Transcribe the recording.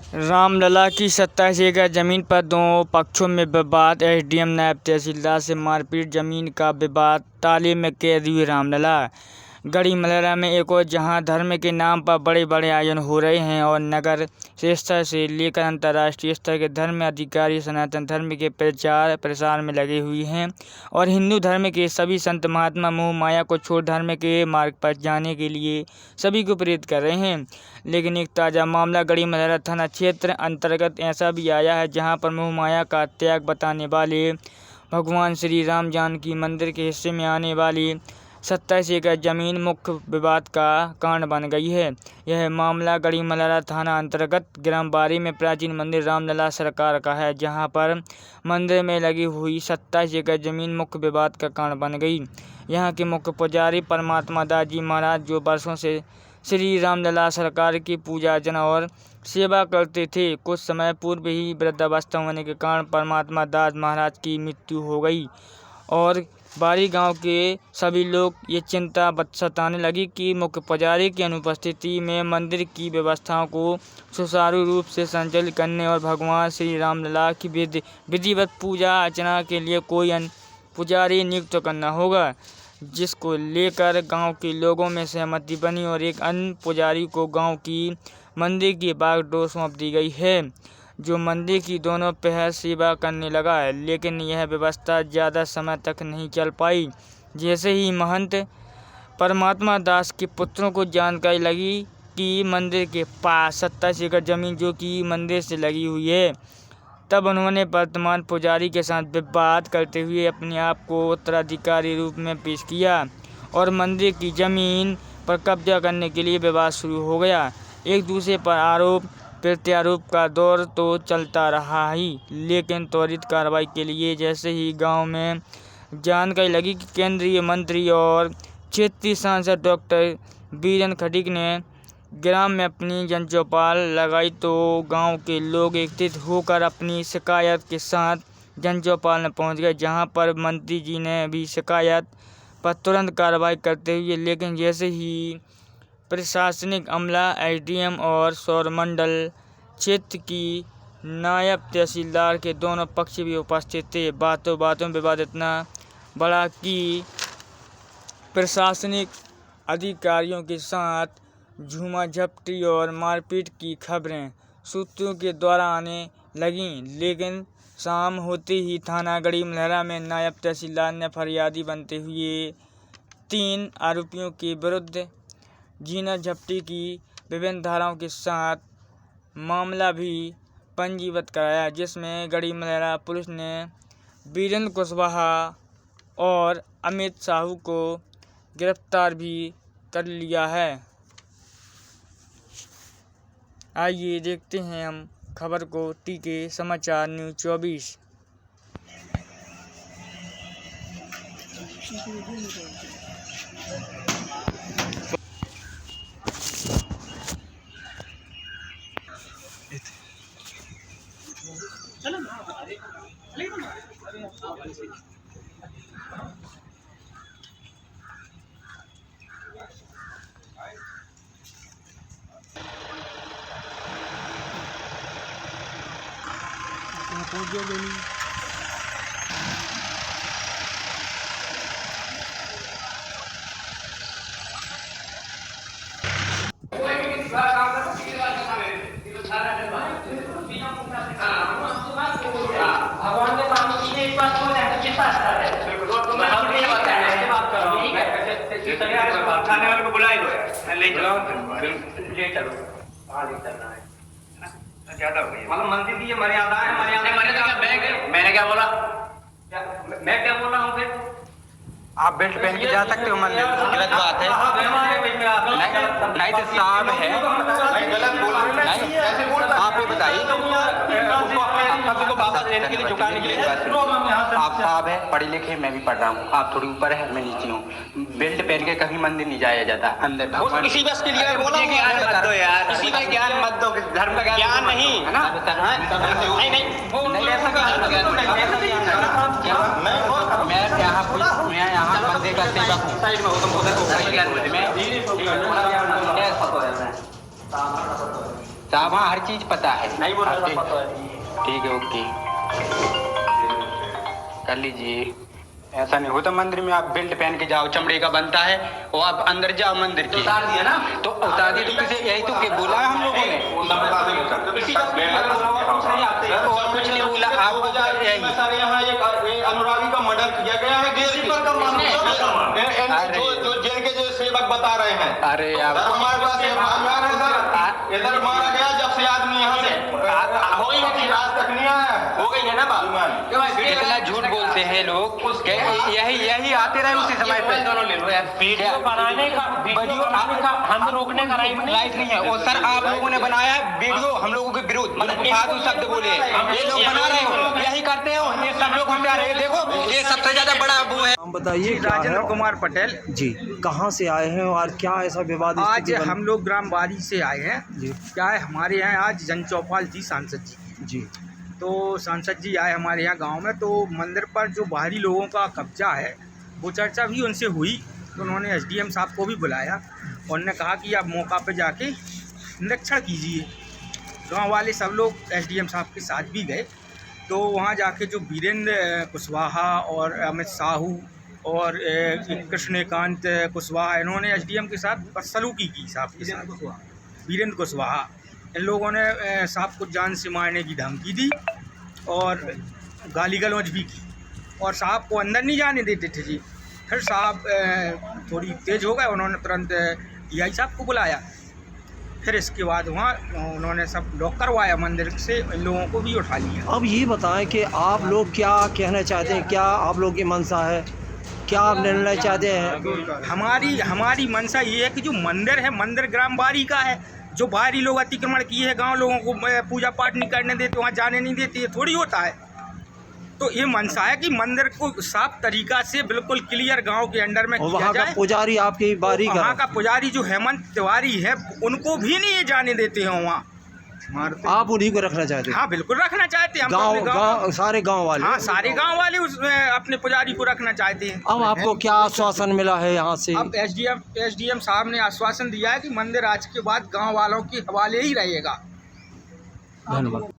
रामलला की 27 एकड़ जमीन पर दोनों पक्षों में विवाद। एसडीएम नायब तहसीलदार से मारपीट, जमीन का विवाद, ताले में कैद हुए रामलला। गढ़ी मलहरा में एक और जहां धर्म के नाम पर बड़े बड़े आयोजन हो रहे हैं और नगर स्तर से लेकर अंतर्राष्ट्रीय स्तर के धर्म अधिकारी सनातन धर्म के प्रचार प्रसार में लगे हुए हैं और हिंदू धर्म के सभी संत महात्मा मोह माया को छोड़ धर्म के मार्ग पर जाने के लिए सभी को प्रेरित कर रहे हैं। लेकिन एक ताज़ा मामला गढ़ी मलहरा थाना क्षेत्र अंतर्गत ऐसा भी आया है जहां पर मोह माया का त्याग बताने वाले भगवान श्री राम जानकी मंदिर के हिस्से में आने वाली 27 एकड़ जमीन मुख्य विवाद का कारण बन गई है। यह मामला गढ़ी मलहरा थाना अंतर्गत ग्राम बारी में प्राचीन मंदिर रामलला सरकार का है, जहां पर मंदिर में लगी हुई 27 एकड़ जमीन मुख्य विवाद का कारण बन गई। यहां के मुख्य पुजारी परमात्मा दास जी महाराज, जो वर्षों से श्री रामलला सरकार की पूजा अर्चना और सेवा करते थे, कुछ समय पूर्व ही वृद्धावस्था होने के कारण परमात्मा दास महाराज की मृत्यु हो गई और बारी गांव के सभी लोग ये चिंता सताने लगी कि मुख्य पुजारी की अनुपस्थिति में मंदिर की व्यवस्थाओं को सुचारू रूप से संचालित करने और भगवान श्री रामलला की विधिवत पूजा अर्चना के लिए कोई अन्य पुजारी नियुक्त करना होगा, जिसको लेकर गांव के लोगों में सहमति बनी और एक अन्य पुजारी को गांव की मंदिर की बागडोर सौंप दी गई है, जो मंदिर की दोनों पहर सेवा करने लगा है। लेकिन यह व्यवस्था ज़्यादा समय तक नहीं चल पाई। जैसे ही महंत परमात्मा दास के पुत्रों को जानकारी लगी कि मंदिर के पास 27 एकड़ जमीन जो कि मंदिर से लगी हुई है, तब उन्होंने वर्तमान पुजारी के साथ विवाद करते हुए अपने आप को उत्तराधिकारी रूप में पेश किया और मंदिर की जमीन पर कब्जा करने के लिए विवाद शुरू हो गया। एक दूसरे पर आरोप प्रत्यारोप का दौर तो चलता रहा ही, लेकिन त्वरित कार्रवाई के लिए जैसे ही गांव में जानकारी लगी कि केंद्रीय मंत्री और क्षेत्रीय सांसद डॉक्टर बीरेन खटीक ने ग्राम में अपनी जनचौपाल लगाई, तो गांव के लोग एकत्रित होकर अपनी शिकायत के साथ जनचौपाल में पहुंच गए, जहां पर मंत्री जी ने भी शिकायत पर तुरंत कार्रवाई करते हुए, लेकिन जैसे ही प्रशासनिक अमला, एसडीएम और सौरमंडल क्षेत्र की नायब तहसीलदार के दोनों पक्ष भी उपस्थित थे। बातों बातों में विवाद इतना बढ़ा कि प्रशासनिक अधिकारियों के साथ झूमाझपटी और मारपीट की खबरें सूत्रों के द्वारा आने लगीं। लेकिन शाम होते ही थाना गढ़ी मलहरा में नायब तहसीलदार ने फरियादी बनते हुए 3 आरोपियों के विरुद्ध झीना-झपटी की विभिन्न धाराओं के साथ मामला भी पंजीबद्ध कराया, जिसमें गढ़ी मलहरा पुलिस ने वीरेंद्र कुशवाहा और अमित साहू को गिरफ्तार भी कर लिया है। आइए देखते हैं हम खबर को टीके समाचार न्यूज़ 24। भगवान के पानी एक बात बोले हैं किस बात कर रहे हैं? तो मैं हम ये बात कर रहे हैं, बात कर रहा हूं। खाने वाले को बुला ही लो यार, मैं ले चलो, ले चलो। हाँ ले चलना है, ज़्यादा हो गई। मतलब मंदिर की ये मर्यादा है, मैंने क्या बोला? मैं क्या बोल रहा हूँ फिर? आप बेल्ट पहन के जा सकते हो मंदिर, गलत बात है। नहीं तो साहब है, आप ये बताइए, को वापस लेने के लिए झुकाने के लिए आप साहब है, पढ़े लिखे, मैं भी पढ़ रहा हूँ, आप थोड़ी ऊपर है, मैं नीचे हूँ। बेल्ट पहन के कभी मंदिर नहीं जाया जाता अंदर। इसी बस के लिए बोला ज्ञान मत दो यार, इसी का ज्ञान मत दो, धर्म का ज्ञान नहीं है ना? नहीं मैं यहाँ मंदिर का सेवक हूँ। साइड में हो तुम, उधर मैं साहब हाँ हर चीज पता है। नहीं बोल रहा ठीक- पता है। ठीक है ओके कर लीजिए। ऐसा नहीं होता मंदिर में आप बेल्ट पहन के जाओ, चमड़े का बनता है, और आप अंदर जाओ मंदिर के। उतार दिया ना? तो उतार दिया तो किसे, यही तो के बोला है हम लोगों ने, और कुछ नहीं बोला आपको। यही सर यहाँ एक अनुरागी का मर्डर किया गया है, जो जेल के जो सेवक बता रहे हैं। अरे यार सर हमारे पास इधर मारा गया जब से आदमी यहाँ से हो गई है, रात तक नहीं आया, हो गई है ना बात? इतना झूठ बोलते हैं लोग, यही आते रहे उसी समय पे। दोनों ले लो यार। वीडियो बनाने का हम रोकने का राइट नहीं है। और सर आप लोगों ने बनाया है वीडियो हम लोगों के विरुद्ध, मतलब फालतू शब्द बोले, ये लोग बना रहे हो, यही करते हो, ये सब लोग हम रहे। देखो ये सबसे ज्यादा बड़ा वो है। हम बताइए क्या राजेंद्र है? कुमार पटेल जी कहाँ से आए हैं और क्या ऐसा विवाद आज स्थिति बन- हम लोग ग्राम बारी से आए हैं। जी क्या है हमारे यहाँ आज जन चौपाल थी सांसद जी, जी तो सांसद जी आए हमारे यहाँ गांव में, तो मंदिर पर जो बाहरी लोगों का कब्जा है वो चर्चा भी उनसे हुई। तो उन्होंने एसडीएम साहब को भी बुलाया और उन्होंने कहा कि आप मौका पे जाके निरीक्षण कीजिए। गांव वाले सब लोग एसडीएम साहब के साथ भी गए। तो वहाँ जाके जो वीरेंद्र कुशवाहा और अमित साहू और कृष्णकांत कुशवाहा, इन्होंने एसडीएम के साथ बदसलूकी की साहब के साथ। वीरेंद्र कुशवाहा, इन लोगों ने साहब को जान से मारने की धमकी दी और गाली गलौज भी की, और साहब को अंदर नहीं जाने देते थे जी। फिर साहब थोड़ी तेज़ हो गए, उन्होंने तुरंत टीआई साहब को बुलाया। फिर इसके बाद वहाँ उन्होंने सब लॉक करवाया मंदिर से, इन लोगों को भी उठा लिया। अब ये बताएं कि आप लोग क्या कहना चाहते हैं, क्या आप लोग की मंशा है, क्या आप निर्णय चाहते हैं? हमारी मंशा ये है कि जो मंदिर है, मंदिर ग्राम बारी का है, जो बाहरी लोग अतिक्रमण किए हैं, गांव लोगों को पूजा पाठ नहीं करने देते, वहाँ जाने नहीं देते, ये थोड़ी होता है। तो ये मंशा है कि मंदिर को साफ तरीका से बिल्कुल क्लियर गांव के अंडर में और किया वहाँ का जाए। पुजारी आपकी बारी का वहाँ का पुजारी जो हेमंत तिवारी है, उनको भी नहीं ये जाने देते हैं वहाँ। आप उन्हीं को रखना चाहते हैं? हाँ बिल्कुल रखना चाहते हैं हम। तो अपने गाँव सारे गाँव वाले? हाँ सारे गांव वाले अपने पुजारी को रखना चाहते हैं। अब आपको क्या आश्वासन मिला है यहाँ से? अब एसडीएम साहब ने आश्वासन दिया है कि मंदिर आज के बाद गांव वालों के हवाले ही रहेगा। धन्यवाद।